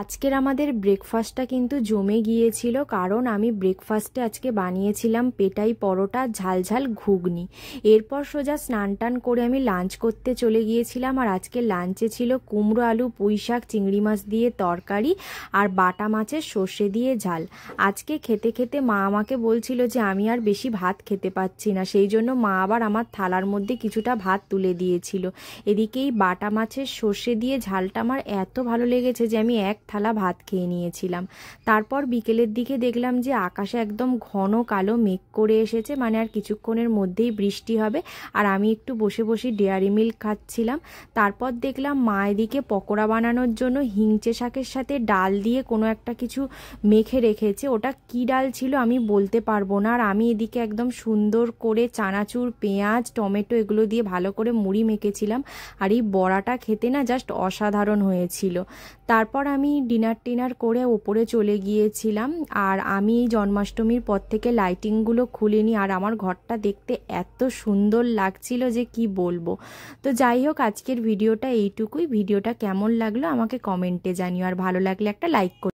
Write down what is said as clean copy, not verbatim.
আজকের আমাদের ব্রেকফাস্টটা কিন্তু জমে গিয়েছিল, কারণ আমি ব্রেকফাস্টে আজকে বানিয়েছিলাম পেটাই পরোটা, ঝালঝাল ঘুগনি। এরপর সোজা স্নান টান করে আমি লাঞ্চ করতে চলে গিয়েছিলাম। আর আজকে লাঞ্চে ছিল কুমড়ো আলু পুঁই শাক চিংড়ি মাছ দিয়ে তরকারি আর বাটা মাছের সর্ষে দিয়ে ঝাল। আজকে খেতে খেতে মা আমাকে বলছিল যে আমি আর বেশি ভাত খেতে পাচ্ছি না, সেই জন্য মা আবার আমার থালার মধ্যে কিছুটা ভাত তুলে দিয়েছিল। এদিকেই বাটা মাছের সর্ষে দিয়ে ঝালটা আমার এত ভালো লেগেছে যে আমি এক থালা ভাত খেয়ে নিয়েছিলাম। তারপর বিকেলের দিকে দেখলাম যে আকাশে একদম ঘন কালো মেঘ করে এসেছে, মানে আর কিছুক্ষণের মধ্যেই বৃষ্টি হবে। আর আমি একটু বসে বসে ডেয়ারি মিল্ক খাচ্ছিলাম। তারপর দেখলাম মা এদিকে পকোড়া বানানোর জন্য হিংচে শাকের সাথে ডাল দিয়ে কোনো একটা কিছু মেখে রেখেছে। ওটা কি ডাল ছিল আমি বলতে পারবো না। আর আমি এদিকে একদম সুন্দর করে চানাচুর পেঁয়াজ টমেটো এগুলো দিয়ে ভালো করে মুড়ি মেখেছিলাম। আর এই বড়াটা খেতে না জাস্ট অসাধারণ হয়েছিল। তারপর আমি ডিনার করে ওপরে চলে গিয়েছিলাম। আর আমি এই জন্মাষ্টমীর পর থেকে লাইটিংগুলো খুলিনি, আর আমার ঘরটা দেখতে এত সুন্দর লাগছিল যে কি বলবো। তো যাই হোক, আজকের ভিডিওটা এইটুকুই। ভিডিওটা কেমন লাগলো আমাকে কমেন্টে জানিও, আর ভালো লাগলে একটা লাইক করো।